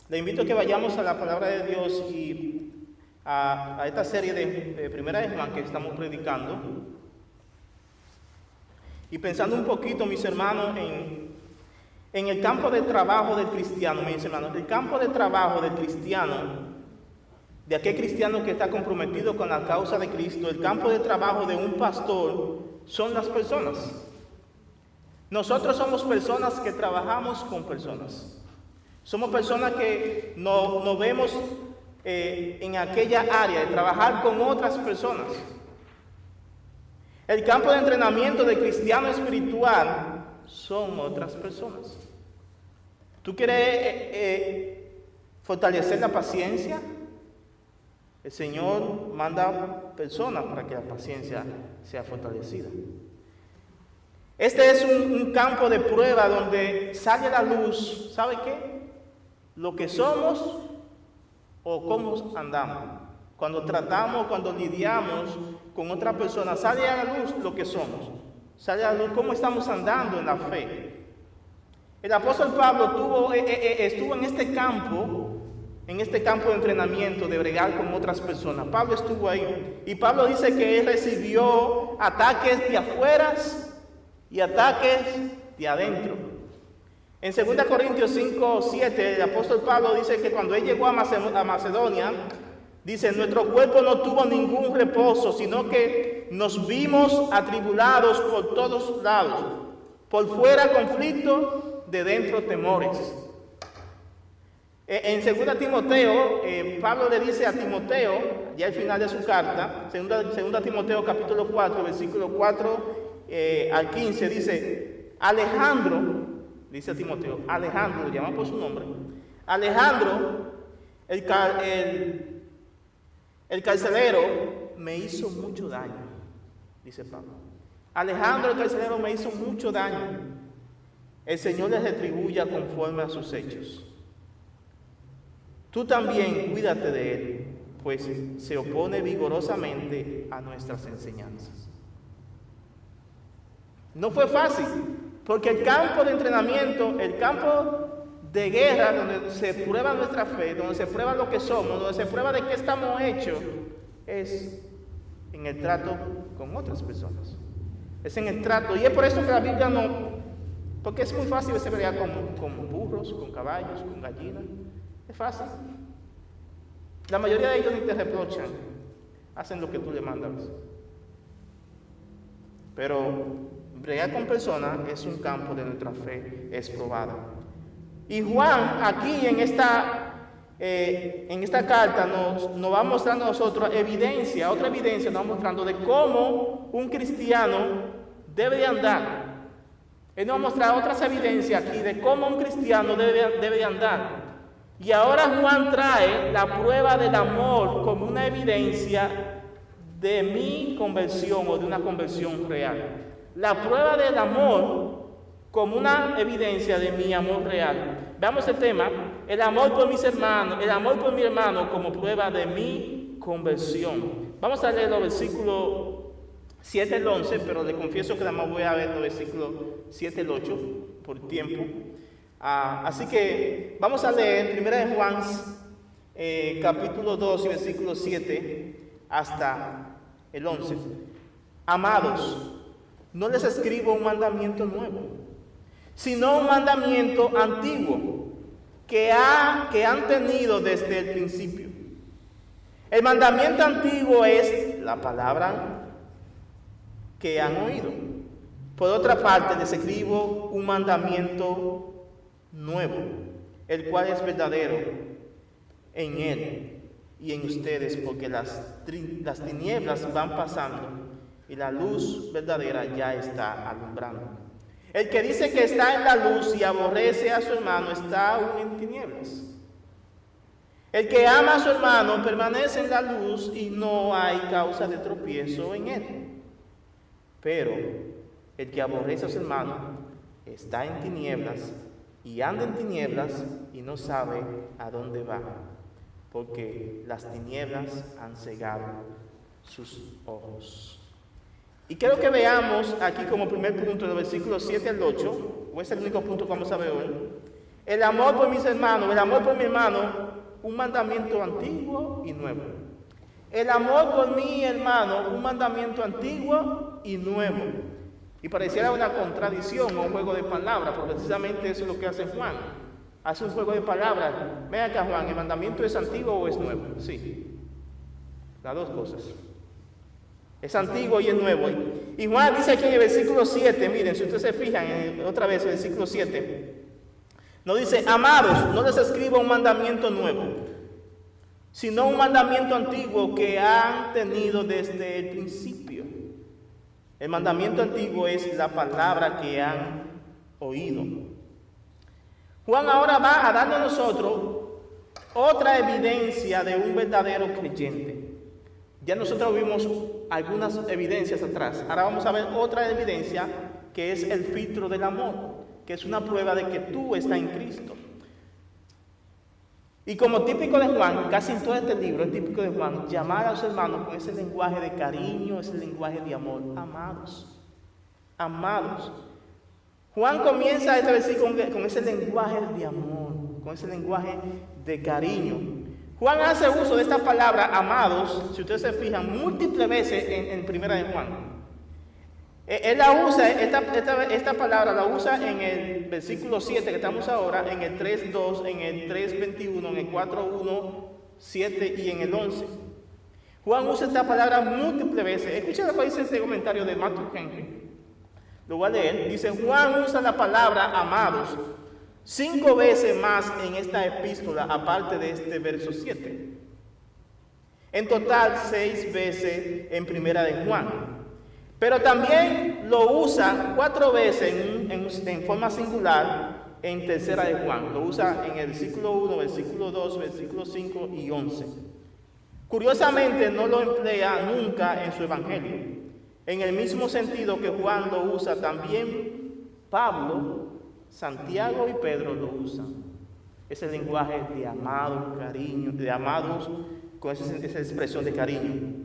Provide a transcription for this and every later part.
Le invito a que vayamos a la palabra de Dios y a esta serie de Primera de Juan que estamos predicando. Y pensando un poquito, mis hermanos, en el campo de trabajo del cristiano, mis hermanos, el campo de trabajo del cristiano, de aquel cristiano que está comprometido con la causa de Cristo, el campo de trabajo de un pastor son las personas. Nosotros somos personas que trabajamos con personas. Somos personas que nos vemos en aquella área de trabajar con otras personas. El campo de entrenamiento del cristiano espiritual son otras personas. ¿Tú quieres fortalecer la paciencia? El Señor manda personas para que la paciencia sea fortalecida. Este es un campo de prueba donde sale la luz, ¿sabe qué? Lo que somos o cómo andamos. Cuando tratamos, cuando lidiamos con otra persona, sale a la luz lo que somos. Sale a la luz cómo estamos andando en la fe. El apóstol Pablo estuvo en este campo de entrenamiento, de bregar con otras personas. Pablo estuvo ahí. Y Pablo dice que él recibió ataques de afuera y ataques de adentro. En 2 Corintios 5:7, el apóstol Pablo dice que cuando él llegó a Macedonia, dice, nuestro cuerpo no tuvo ningún reposo, sino que nos vimos atribulados por todos lados. Por fuera conflicto, de dentro temores. En 2 Timoteo, Pablo le dice a Timoteo, ya al final de su carta, 2 Timoteo capítulo 4, versículo 4 al 15, dice, Alejandro, dice a Timoteo, Alejandro, lo llama por su nombre, Alejandro, el carcelero, me hizo mucho daño, dice Pablo. Alejandro, el carcelero, me hizo mucho daño. El Señor les retribuya conforme a sus hechos. Tú también cuídate de él, pues se opone vigorosamente a nuestras enseñanzas. No fue fácil, porque el campo de entrenamiento, el campo de guerra, donde se prueba nuestra fe, donde se prueba lo que somos, donde se prueba de qué estamos hechos, es en el trato con otras personas. Es en el trato, y es por eso que la Biblia no, porque es muy fácil se pelear con burros, con caballos, con gallinas. Es fácil. La mayoría de ellos ni te reprochan, hacen lo que tú le mandas. Pero bregar con personas es un campo de nuestra fe, es probada. Y Juan aquí en esta carta nos va mostrando a nosotros otra evidencia nos va mostrando de cómo un cristiano debe de andar. Él nos va a mostrar otras evidencias aquí de cómo un cristiano debe de andar. Y ahora Juan trae la prueba del amor como una evidencia de mi conversión o de una conversión real. La prueba del amor como una evidencia de mi amor real. Veamos el tema, el amor por mis hermanos, el amor por mi hermano como prueba de mi conversión. Vamos a leer los versículos 7 al 11, pero le confieso que nada más voy a ver los versículos 7 al 8 por tiempo. Así que vamos a leer 1 de Juan, capítulo 2 y versículo 7 hasta el 11. Amados, no les escribo un mandamiento nuevo, sino un mandamiento antiguo que han tenido desde el principio. El mandamiento antiguo es la palabra que han oído. Por otra parte, les escribo un mandamiento nuevo, el cual es verdadero en él y en ustedes, porque las tinieblas van pasando y la luz verdadera ya está alumbrando. El que dice que está en la luz y aborrece a su hermano está aún en tinieblas. El que ama a su hermano permanece en la luz y no hay causa de tropiezo en él. Pero el que aborrece a su hermano está en tinieblas y anda en tinieblas y no sabe a dónde va, porque las tinieblas han cegado sus ojos. Y quiero que veamos aquí como primer punto, en los versículos 7 al 8, o es el único punto que vamos a ver hoy, el amor por mis hermanos, el amor por mi hermano, un mandamiento antiguo y nuevo. El amor por mi hermano, un mandamiento antiguo y nuevo. Y pareciera una contradicción o un juego de palabras, porque precisamente eso es lo que hace Juan. Hace un juego de palabras. Ven acá, Juan, ¿el mandamiento es antiguo o es nuevo? Sí, las dos cosas. Es antiguo y es nuevo. Y Juan dice aquí en el versículo 7, miren, si ustedes se fijan, otra vez el versículo 7, nos dice: amados, no les escribo un mandamiento nuevo, sino un mandamiento antiguo que han tenido desde el principio. El mandamiento antiguo es la palabra que han oído. Juan ahora va a darnos a nosotros otra evidencia de un verdadero creyente. Ya nosotros vimos algunas evidencias atrás. Ahora vamos a ver otra evidencia, que es el filtro del amor, que es una prueba de que tú estás en Cristo. Y como típico de Juan, casi en todo este libro es típico de Juan, llamar a los hermanos con ese lenguaje de cariño, ese lenguaje de amor. Amados, amados. Juan comienza este versículo con ese lenguaje de amor, con ese lenguaje de cariño. Juan hace uso de esta palabra, amados, si ustedes se fijan, múltiples veces en primera de Juan. Él la usa, esta palabra la usa en el versículo 7 que estamos ahora, en el 3.2, en el 3.21, en el 4.1, 7 y en el 11. Juan usa esta palabra múltiples veces. Escuchen lo que dice este comentario de Matthew Henry. Lo voy a leer. Dice: Juan usa la palabra amados 5 veces más en esta epístola, aparte de este verso 7. En total, 6 veces en primera de Juan. Pero también lo usa 4 veces en forma singular en tercera de Juan. Lo usa en el versículo 1, versículo 2, versículo 5 y 11. Curiosamente, no lo emplea nunca en su evangelio. En el mismo sentido que Juan lo usa, también Pablo, Santiago y Pedro lo usan. Ese lenguaje de amado, cariño, de amados, con esa expresión de cariño.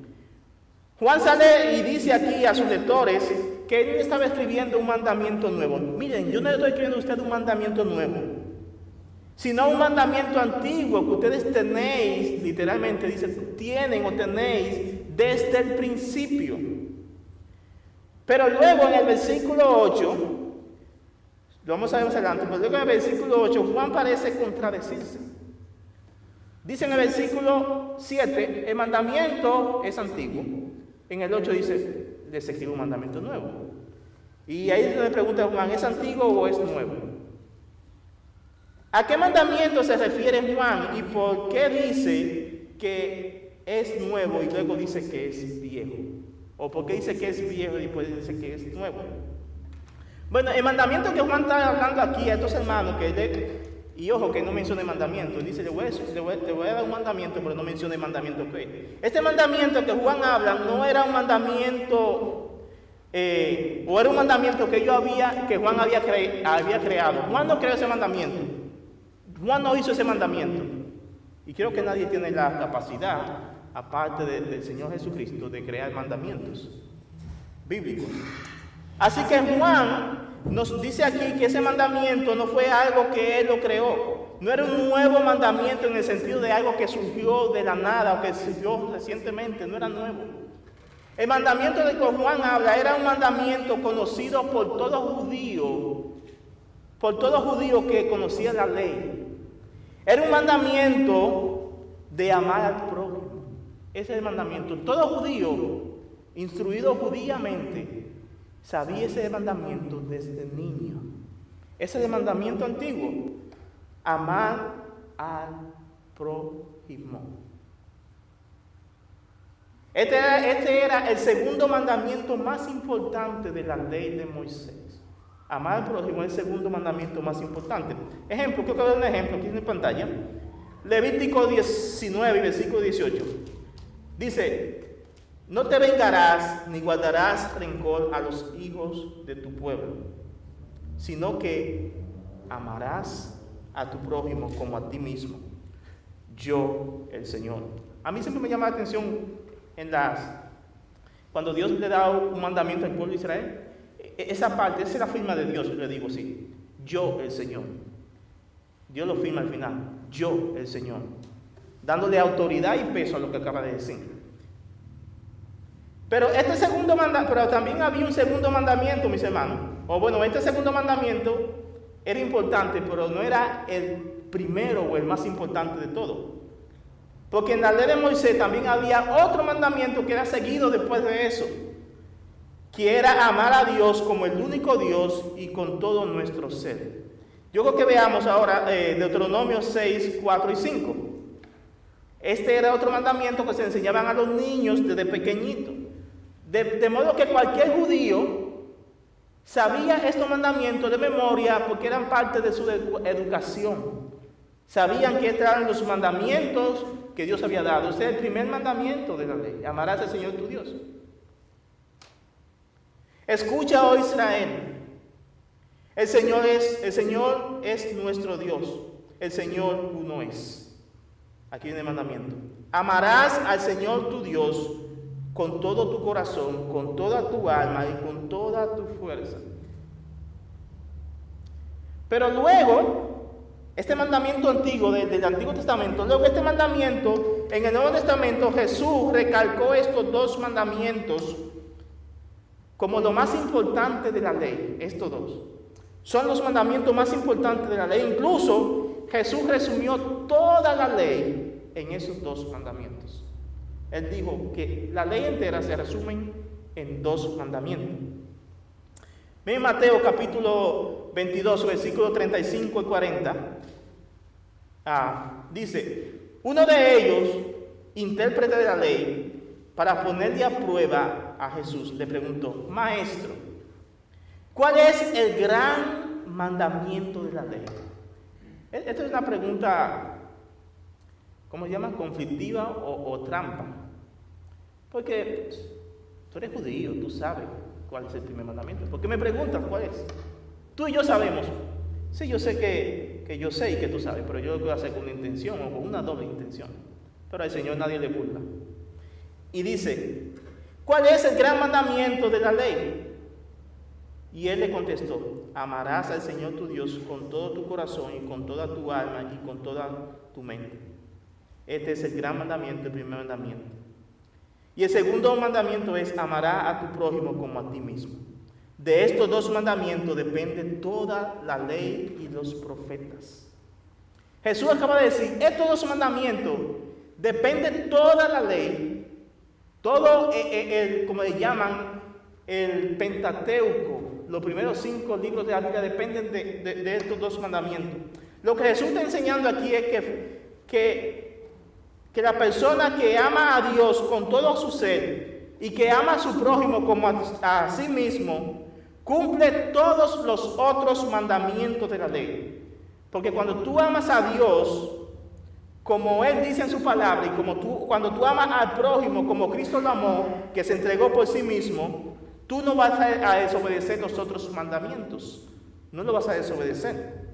Juan sale y dice aquí a sus lectores que él estaba escribiendo un mandamiento nuevo. Miren, yo no le estoy escribiendo a ustedes un mandamiento nuevo, sino un mandamiento antiguo que ustedes tenéis, literalmente dice, tienen o tenéis desde el principio. Pero luego en el versículo 8, lo vamos a ver más adelante, pero luego en el versículo 8 Juan parece contradecirse. Dice en el versículo 7, el mandamiento es antiguo. En el 8 dice, les escribo un mandamiento nuevo. Y ahí le pregunta a Juan, ¿es antiguo o es nuevo? ¿A qué mandamiento se refiere Juan y por qué dice que es nuevo y luego dice que es viejo? ¿O por qué dice que es viejo y después dice que es nuevo? Bueno, el mandamiento que Juan está hablando aquí a estos hermanos, y ojo que no menciona el mandamiento, él dice, te voy a dar un mandamiento, pero no menciona el mandamiento que es. Este mandamiento que Juan habla no era un mandamiento, o era un mandamiento que Juan había creado. Juan no creó ese mandamiento. Juan no hizo ese mandamiento. Y creo que nadie tiene la capacidad, aparte del Señor Jesucristo, de crear mandamientos bíblicos. Así que Juan nos dice aquí que ese mandamiento no fue algo que él lo creó. No era un nuevo mandamiento en el sentido de algo que surgió de la nada o que surgió recientemente. No era nuevo. El mandamiento del que Juan habla era un mandamiento conocido por todo judío que conocía la ley. Era un mandamiento de amar al prójimo. Ese es el mandamiento. Todo judío, instruido judíamente, sabía ese mandamiento desde niño. Ese es el mandamiento antiguo. Amar al prójimo. Este era el segundo mandamiento más importante de la ley de Moisés. Amar al prójimo es el segundo mandamiento más importante. Ejemplo, quiero dar un ejemplo aquí en la pantalla. Levítico 19, versículo 18. Dice: no te vengarás ni guardarás rencor a los hijos de tu pueblo, sino que amarás a tu prójimo como a ti mismo. Yo, el Señor. A mí siempre me llama la atención cuando Dios le da un mandamiento al pueblo de Israel. Esa parte, esa es la firma de Dios, le digo así. Yo, el Señor. Dios lo firma al final. Yo, el Señor. Dándole autoridad y peso a lo que acaba de decir. Pero pero también había un segundo mandamiento, mis hermanos. O bueno, este segundo mandamiento era importante, pero no era el primero o el más importante de todo. Porque en la ley de Moisés también había otro mandamiento que era seguido después de eso, que era amar a Dios como el único Dios y con todo nuestro ser. Yo creo que veamos ahora Deuteronomio 6, 4 y 5. Este era otro mandamiento que se enseñaban a los niños desde pequeñitos. De modo que cualquier judío sabía estos mandamientos de memoria porque eran parte de su educación. Sabían que estos eran los mandamientos que Dios había dado. Este es el primer mandamiento de la ley. Amarás al Señor tu Dios. Escucha, oh Israel. El Señor es nuestro Dios. El Señor uno es. Aquí viene el mandamiento. Amarás al Señor tu Dios con todo tu corazón, con toda tu alma y con toda tu fuerza. Pero luego, este mandamiento antiguo del Antiguo Testamento, luego este mandamiento en el Nuevo Testamento, Jesús recalcó estos dos mandamientos como lo más importante de la ley. Estos dos son los mandamientos más importantes de la ley. Incluso Jesús resumió toda la ley en esos dos mandamientos. Él dijo que la ley entera se resume en dos mandamientos. Miren Mateo capítulo 22, versículos 35 y 40. Dice, uno de ellos, intérprete de la ley, para ponerle a prueba a Jesús, le preguntó, Maestro, ¿cuál es el gran mandamiento de la ley? Esta es una pregunta, ¿cómo se llama? Conflictiva o trampa. Porque tú eres judío, tú sabes cuál es el primer mandamiento. ¿Por qué me preguntas cuál es? Tú y yo sabemos. Sí, yo sé que yo sé y que tú sabes, pero yo lo quiero hacer con una intención o con una doble intención. Pero al Señor nadie le burla. Y dice, ¿cuál es el gran mandamiento de la ley? Y él le contestó, amarás al Señor tu Dios con todo tu corazón y con toda tu alma y con toda tu mente. Este es el gran mandamiento, el primer mandamiento. Y el segundo mandamiento es, amarás a tu prójimo como a ti mismo. De estos dos mandamientos depende toda la ley y los profetas. Jesús acaba de decir, estos dos mandamientos depende toda la ley, todo como le llaman, el Pentateuco, los primeros 5 libros de la Biblia dependen de estos dos mandamientos. Lo que Jesús está enseñando aquí es que la persona que ama a Dios con todo su ser y que ama a su prójimo como a sí mismo, cumple todos los otros mandamientos de la ley. Porque cuando tú amas a Dios, como Él dice en su palabra, y cuando tú amas al prójimo como Cristo lo amó, que se entregó por sí mismo, tú no vas a desobedecer los otros mandamientos. No lo vas a desobedecer.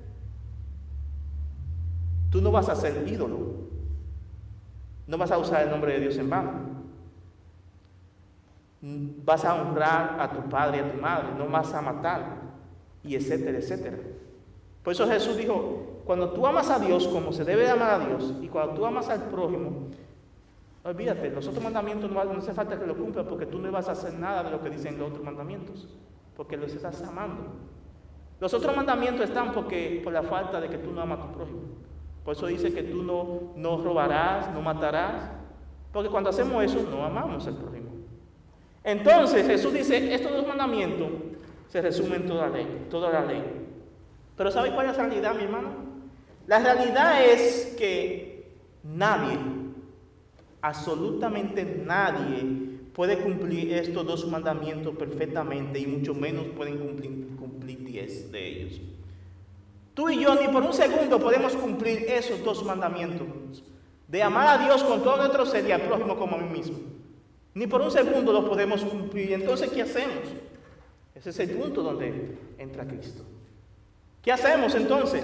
Tú no vas a ser ídolo. No vas a usar el nombre de Dios en vano. Vas a honrar a tu padre y a tu madre. No vas a matar. Y etcétera, etcétera. Por eso Jesús dijo, cuando tú amas a Dios como se debe amar a Dios, y cuando tú amas al prójimo, olvídate, los otros mandamientos no hace falta que lo cumplas, porque tú no vas a hacer nada de lo que dicen los otros mandamientos, porque los estás amando. Los otros mandamientos están por la falta de que tú no amas a tu prójimo. Por eso dice que tú no robarás, no matarás, porque cuando hacemos eso no amamos al prójimo. Entonces Jesús dice, estos dos mandamientos se resumen en toda la ley. Pero ¿sabe cuál es la realidad, mi hermano? La realidad es que nadie, absolutamente nadie, puede cumplir estos dos mandamientos perfectamente, y mucho menos pueden cumplir 10 de ellos. Tú y yo ni por un segundo podemos cumplir esos dos mandamientos, de amar a Dios con todo nuestro ser y al prójimo como a mí mismo. Ni por un segundo los podemos cumplir. Entonces, ¿qué hacemos? Ese es el punto donde entra Cristo. ¿Qué hacemos entonces?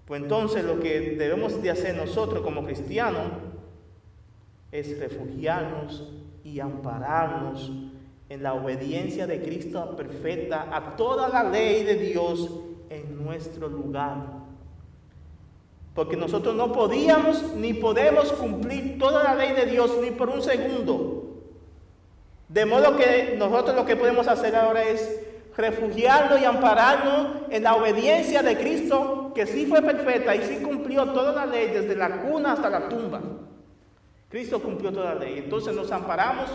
Pues entonces lo que debemos de hacer nosotros como cristianos es refugiarnos y ampararnos en la obediencia de Cristo perfecta a toda la ley de Dios en nuestro lugar. Porque nosotros no podíamos ni podemos cumplir toda la ley de Dios ni por un segundo. De modo que nosotros lo que podemos hacer ahora es refugiarnos y ampararnos en la obediencia de Cristo, que sí fue perfecta y sí cumplió toda la ley desde la cuna hasta la tumba. Cristo cumplió toda la ley. Entonces nos amparamos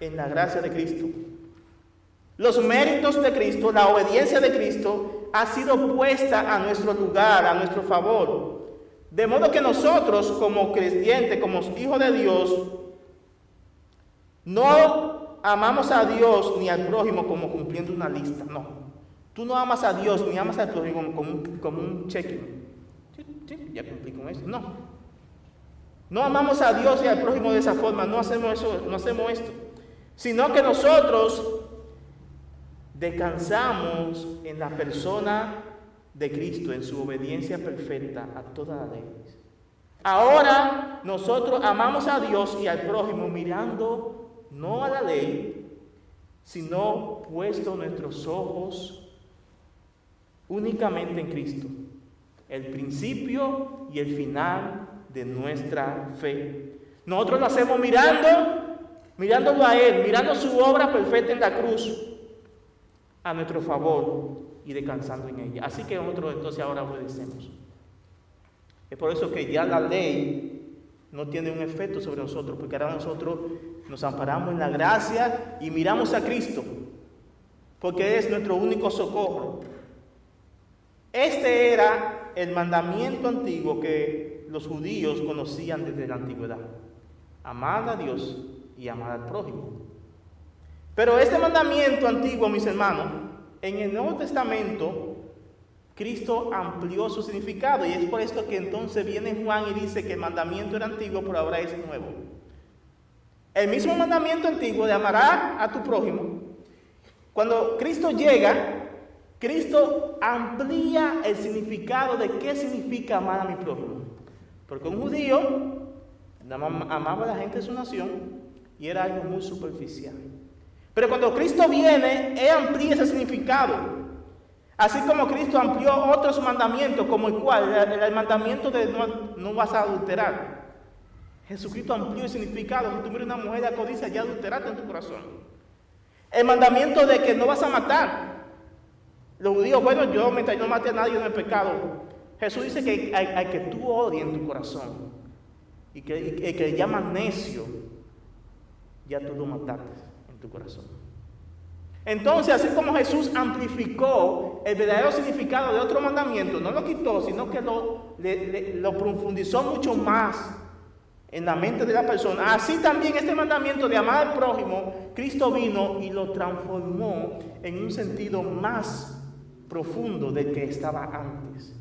en la gracia de Cristo. Los méritos de Cristo, la obediencia de Cristo ha sido puesta a nuestro lugar, a nuestro favor. De modo que nosotros como creyentes, como hijos de Dios, no amamos a Dios ni al prójimo como cumpliendo una lista, no. Tú no amas a Dios ni amas al prójimo como un check-in. Sí, ya cumplí con eso. No. No amamos a Dios y al prójimo de esa forma, no hacemos eso, no hacemos esto. Sino que nosotros descansamos en la persona de Cristo, en su obediencia perfecta a toda la ley. Ahora nosotros amamos a Dios y al prójimo mirando no a la ley, sino puesto nuestros ojos únicamente en Cristo, el principio y el final de nuestra fe. Nosotros lo hacemos mirándolo a Él, mirando su obra perfecta en la cruz, a nuestro favor y descansando en ella. Así que nosotros entonces ahora obedecemos. Es por eso que ya la ley no tiene un efecto sobre nosotros, porque ahora nosotros nos amparamos en la gracia y miramos a Cristo, porque es nuestro único socorro. Este era el mandamiento antiguo que los judíos conocían desde la antigüedad: amar a Dios y amar al prójimo. Pero este mandamiento antiguo, mis hermanos, en el Nuevo Testamento, Cristo amplió su significado, y es por esto que entonces viene Juan y dice que el mandamiento era antiguo, pero ahora es nuevo. El mismo mandamiento antiguo de amar a tu prójimo, cuando Cristo llega, Cristo amplía el significado de qué significa amar a mi prójimo. Porque un judío amaba a la gente de su nación y era algo muy superficial. Pero cuando Cristo viene, Él amplía ese significado. Así como Cristo amplió otros mandamientos, como el mandamiento de no vas a adulterar. Jesucristo amplió el significado. Si tú miras una mujer de codicia, ya adulteraste en tu corazón. El mandamiento de que no vas a matar. Los judíos, bueno, mientras no mate a nadie no es pecado. Jesús dice que hay que tú odies en tu corazón. Y que le llamas necio, ya tú lo mataste tu corazón. Entonces, así como Jesús amplificó el verdadero significado de otro mandamiento, no lo quitó, sino que lo profundizó mucho más en la mente de la persona, así también este mandamiento de amar al prójimo, Cristo vino y lo transformó en un sentido más profundo del que estaba antes.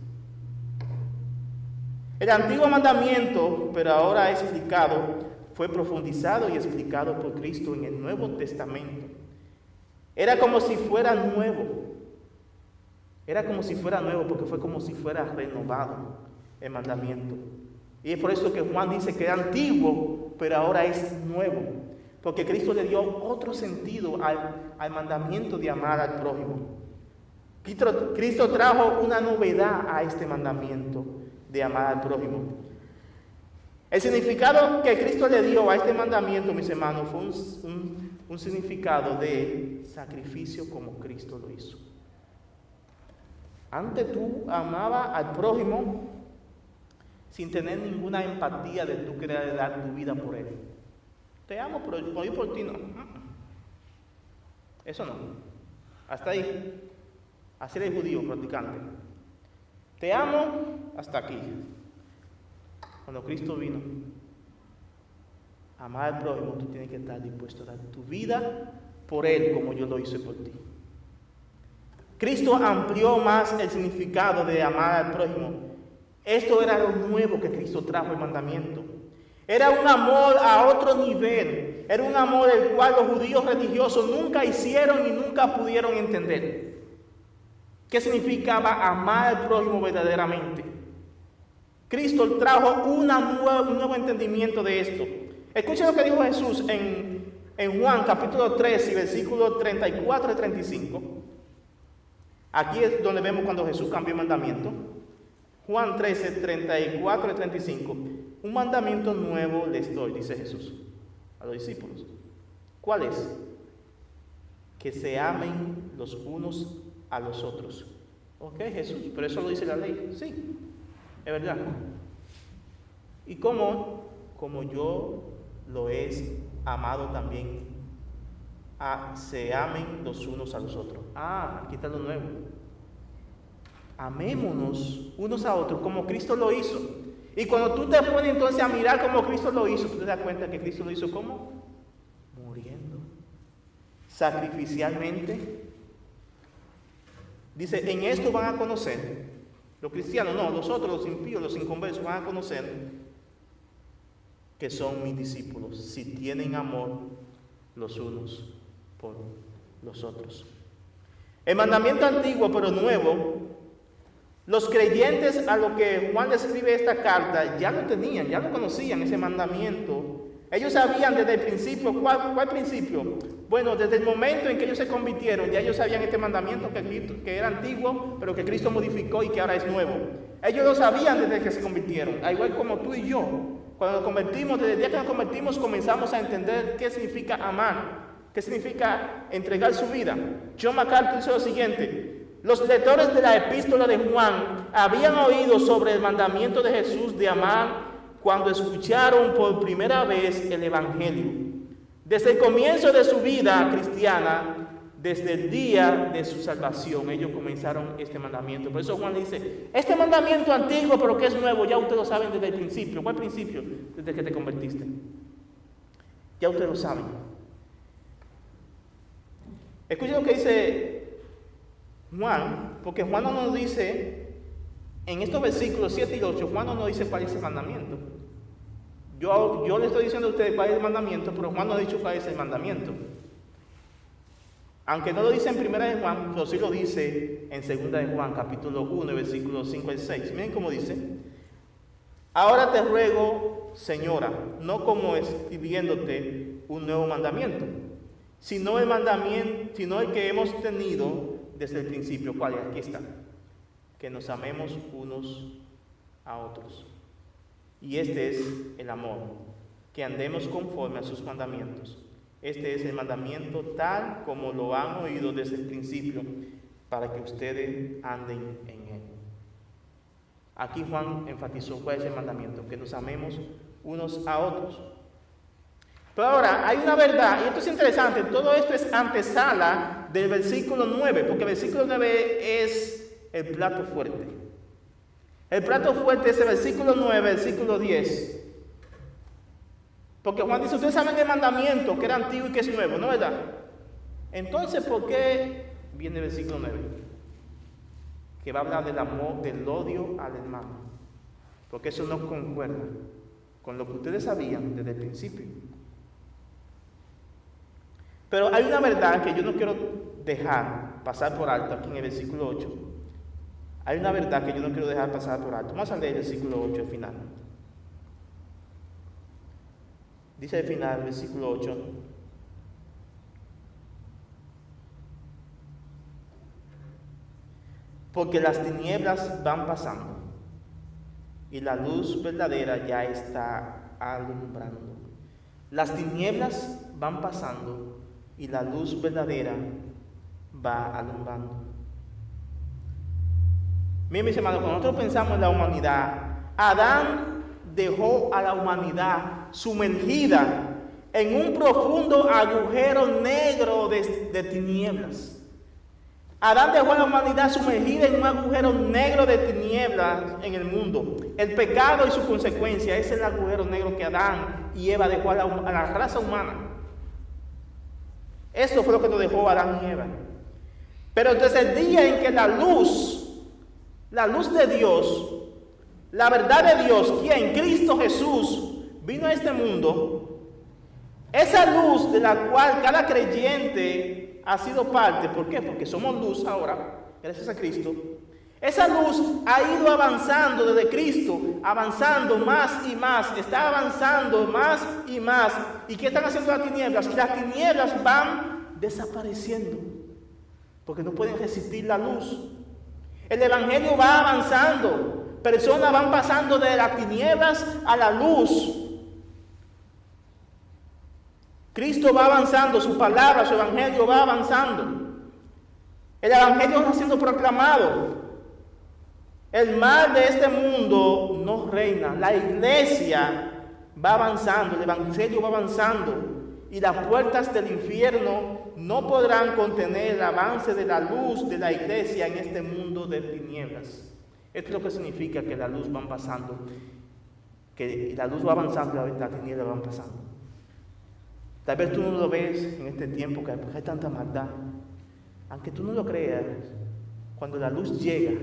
El antiguo mandamiento, pero ahora explicado, fue profundizado y explicado por Cristo en el Nuevo Testamento. Era como si fuera nuevo. Era como si fuera nuevo, porque fue como si fuera renovado el mandamiento. Y es por eso que Juan dice que era antiguo, pero ahora es nuevo. Porque Cristo le dio otro sentido al mandamiento de amar al prójimo. Cristo trajo una novedad a este mandamiento de amar al prójimo. El significado que Cristo le dio a este mandamiento, mis hermanos, fue un significado de sacrificio como Cristo lo hizo. Antes tú amabas al prójimo sin tener ninguna empatía de tú querer dar tu vida por él. Te amo, pero por ir por ti no. Eso no. Hasta ahí. Así era el judío practicante. Te amo hasta aquí. Cuando Cristo vino, amar al prójimo, tú tienes que estar dispuesto a dar tu vida por Él, como yo lo hice por ti. Cristo amplió más el significado de amar al prójimo. Esto era lo nuevo que Cristo trajo, el mandamiento. Era un amor a otro nivel. Era un amor el cual los judíos religiosos nunca hicieron y nunca pudieron entender. ¿Qué significaba amar al prójimo verdaderamente? Cristo trajo un nuevo entendimiento de esto. Escuchen lo que dijo Jesús en Juan capítulo 3 y versículos 34 y 35. Aquí es donde vemos cuando Jesús cambió el mandamiento. Juan 13, 34 y 35. Un mandamiento nuevo les doy, dice Jesús a los discípulos. ¿Cuál es? Que se amen los unos a los otros. Ok, Jesús, pero eso lo dice la ley. Sí, es verdad. ¿Y cómo? Como yo lo he amado también, se amen los unos a los otros. Aquí está lo nuevo. Amémonos unos a otros como Cristo lo hizo. Y cuando tú te pones entonces a mirar como Cristo lo hizo, tú te das cuenta que Cristo lo hizo ¿cómo? Muriendo. Sacrificialmente. Dice, en esto van a conocer, los cristianos, no, nosotros los impíos, los inconversos van a conocer que son mis discípulos, si tienen amor los unos por los otros. El mandamiento antiguo, pero nuevo, los creyentes a lo que Juan describe esta carta ya lo tenían, ya lo conocían, ese mandamiento. Ellos sabían desde el principio, ¿cuál principio? Bueno, desde el momento en que ellos se convirtieron, ya ellos sabían este mandamiento que era antiguo, pero que Cristo modificó y que ahora es nuevo. Ellos lo sabían desde que se convirtieron, al igual como tú y yo. Cuando nos convertimos, desde el día que nos convertimos, comenzamos a entender qué significa amar, qué significa entregar su vida. John MacArthur dice lo siguiente: los lectores de la epístola de Juan habían oído sobre el mandamiento de Jesús de amar cuando escucharon por primera vez el Evangelio. Desde el comienzo de su vida cristiana, desde el día de su salvación, ellos comenzaron este mandamiento. Por eso Juan dice, este mandamiento antiguo, pero que es nuevo, ya ustedes lo saben desde el principio. ¿Cuál principio? Desde que te convertiste. Ya ustedes lo saben. Escuchen lo que dice Juan, porque Juan no nos dice, en estos versículos 7 y 8, Juan no nos dice cuál es el mandamiento. Yo le estoy diciendo a ustedes cuál es el mandamiento, pero Juan no ha dicho cuál es el mandamiento. Aunque no lo dice en primera de Juan, pero sí lo dice en segunda de Juan, capítulo 1, versículos 5 al 6. Miren cómo dice: ahora te ruego, Señora, no como escribiéndote un nuevo mandamiento, sino el que hemos tenido desde el principio. ¿Cuál es? Aquí está. Que nos amemos unos a otros. Y este es el amor, que andemos conforme a sus mandamientos. Este es el mandamiento tal como lo han oído desde el principio, para que ustedes anden en él. Aquí Juan enfatizó cuál es el mandamiento, que nos amemos unos a otros. Pero ahora hay una verdad, y esto es interesante, todo esto es antesala del versículo 9, porque el versículo 9 es el plato fuerte. El plato fuerte es el versículo 9, versículo 10. Porque Juan dice, ustedes saben el mandamiento, que era antiguo y que es nuevo, ¿no es verdad? Entonces, ¿por qué viene el versículo 9? Que va a hablar del amor, del odio al hermano. Porque eso no concuerda con lo que ustedes sabían desde el principio. Pero hay una verdad que yo no quiero dejar pasar por alto aquí en el versículo 8. Hay una verdad que yo no quiero dejar pasar por alto. Vamos a leer el versículo 8 al final. Dice al final, el versículo 8. Porque las tinieblas van pasando y la luz verdadera ya está alumbrando. Las tinieblas van pasando y la luz verdadera va alumbrando. Miren, mis hermanos, cuando nosotros pensamos en la humanidad, Adán dejó a la humanidad sumergida en un profundo agujero negro de tinieblas. Adán dejó a la humanidad sumergida en un agujero negro de tinieblas en el mundo. El pecado y su consecuencia es el agujero negro que Adán y Eva dejó a la raza humana. Esto fue lo que nos dejó Adán y Eva. Pero desde el día en que la luz de Dios, la verdad de Dios, quien Cristo Jesús vino a este mundo, esa luz de la cual cada creyente ha sido parte, ¿por qué? Porque somos luz ahora, gracias a Cristo. Esa luz ha ido avanzando desde Cristo, avanzando más y más, está avanzando más y más. ¿Y qué están haciendo las tinieblas? Las tinieblas van desapareciendo. porque no pueden resistir la luz. El evangelio va avanzando, personas van pasando de las tinieblas a la luz. Cristo va avanzando, su palabra, su evangelio va avanzando. El evangelio está siendo proclamado. El mal de este mundo no reina. La iglesia va avanzando, el evangelio va avanzando. Y las puertas del infierno no podrán contener el avance de la luz de la iglesia en este mundo de tinieblas. Esto es lo que significa que la luz va pasando, que la luz va avanzando y las tinieblas van pasando. Tal vez tú no lo ves en este tiempo, que hay tanta maldad. Aunque tú no lo creas, cuando la luz llega,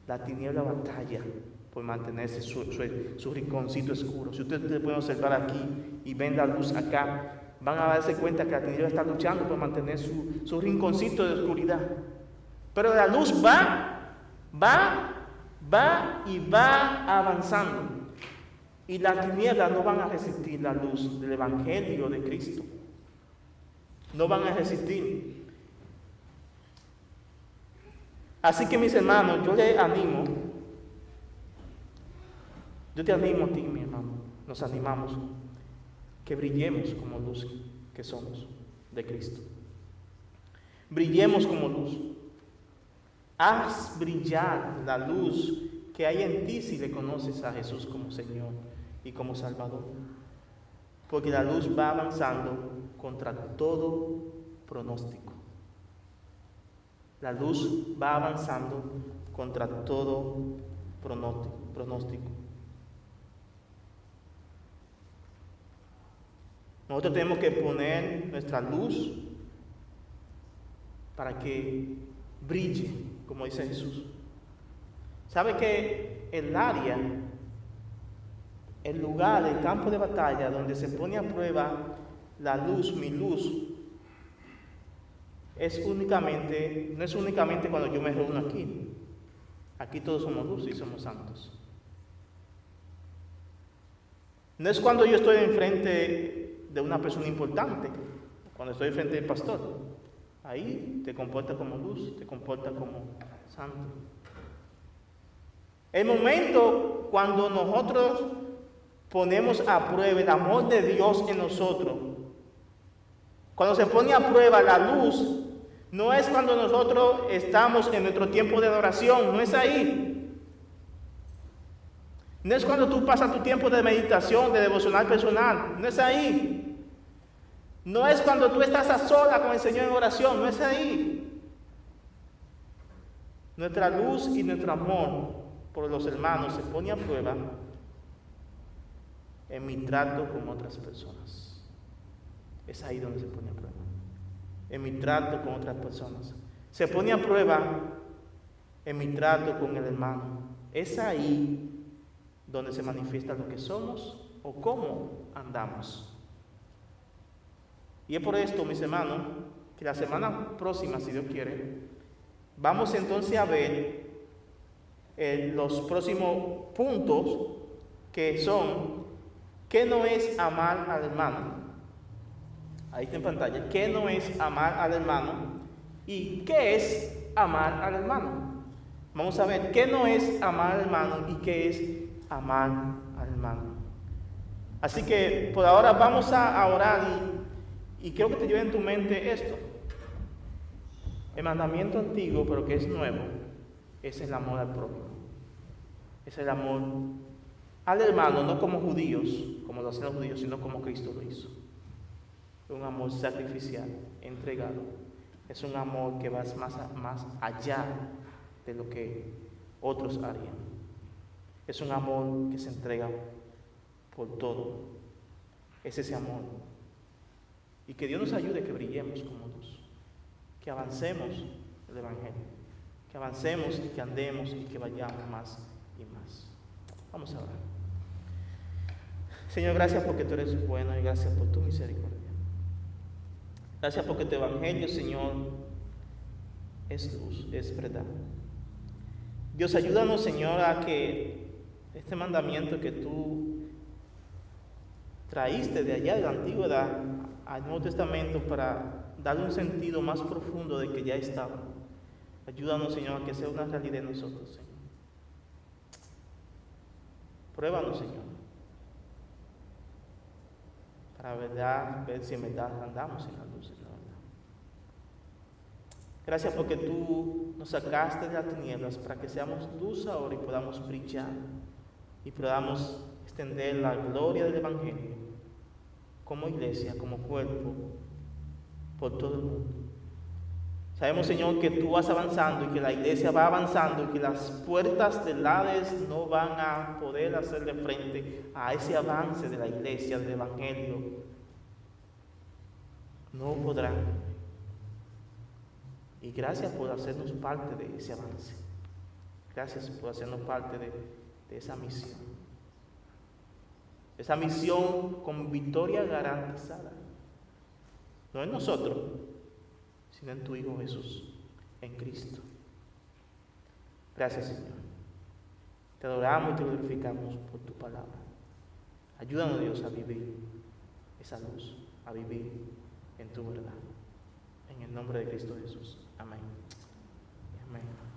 la tiniebla batalla por mantenerse su rinconcito oscuro. Si ustedes pueden observar aquí y ven la luz acá, van a darse cuenta que la tiniebla está luchando por mantener su rinconcito de oscuridad. Pero la luz va y va avanzando. Y las tinieblas no van a resistir la luz del evangelio de Cristo. No van a resistir. Así que, mis hermanos, yo te animo a ti, mi hermano, nos animamos, que brillemos como luz que somos de Cristo. Brillemos como luz. Haz brillar la luz que hay en ti si le conoces a Jesús como Señor y como Salvador. Porque la luz va avanzando contra todo pronóstico. La luz va avanzando contra todo pronóstico. Nosotros tenemos que poner nuestra luz para que brille, como dice Jesús. ¿Sabe que el área, el lugar, el campo de batalla donde se pone a prueba la luz, mi luz, no es únicamente cuando yo me reúno aquí. Aquí todos somos luz y somos santos. No es cuando yo estoy enfrente de una persona importante, cuando estoy frente del pastor. Ahí te comportas como luz, te comportas como santo. El momento cuando nosotros ponemos a prueba el amor de Dios en nosotros, cuando se pone a prueba la luz, no es cuando nosotros estamos en nuestro tiempo de adoración, no es ahí. No es cuando tú pasas tu tiempo de meditación, de devocional personal, no es ahí. No es cuando tú estás a solas con el Señor en oración, no es ahí. Nuestra luz y nuestro amor por los hermanos se pone a prueba en mi trato con otras personas. Es ahí donde se pone a prueba. En mi trato con otras personas. Se pone a prueba en mi trato con el hermano. Es ahí donde se manifiesta lo que somos o cómo andamos. Y es por esto, mis hermanos, que la semana próxima, si Dios quiere, vamos entonces a ver los próximos puntos, que son: ¿qué no es amar al hermano? Ahí está en pantalla. ¿Qué no es amar al hermano? ¿Y qué es amar al hermano? Vamos a ver qué no es amar al hermano y qué es amar al hermano. Así que por ahora vamos a orar y quiero que te lleve en tu mente esto. El mandamiento antiguo, pero que es nuevo, es el amor al prójimo. Es el amor al hermano, no como judíos, como lo hacen los judíos, sino como Cristo lo hizo. Un amor sacrificial, entregado. Es un amor que va más allá de lo que otros harían. Es un amor que se entrega por todo. Es ese amor. Y que Dios nos ayude a que brillemos como luz. Que avancemos el Evangelio. Que avancemos y que andemos y que vayamos más y más. Vamos a orar. Señor, gracias porque tú eres bueno y gracias por tu misericordia. Gracias porque tu Evangelio, Señor, es luz, es verdad. Dios, ayúdanos, Señor, a que este mandamiento que tú traíste de allá de la antigüedad al Nuevo Testamento para darle un sentido más profundo de que ya estaba. Ayúdanos, Señor, a que sea una realidad en nosotros, Señor. Pruébanos, Señor, para ver si en verdad andamos en la luz, Señor. Gracias porque tú nos sacaste de las tinieblas para que seamos luz ahora y podamos brillar y podamos extender la gloria del Evangelio como iglesia, como cuerpo, por todo el mundo. Sabemos, Señor, que tú vas avanzando y que la iglesia va avanzando y que las puertas del Hades no van a poder hacerle frente a ese avance de la iglesia, del Evangelio. No podrán. Y gracias por hacernos parte de ese avance. Gracias por hacernos parte de esa misión. Esa misión con victoria garantizada. No en nosotros, sino en tu Hijo Jesús, en Cristo. Gracias, Señor. Te adoramos y te glorificamos por tu palabra. Ayúdanos, Dios, a vivir esa luz, a vivir en tu verdad. En el nombre de Cristo Jesús. Amén. Amén.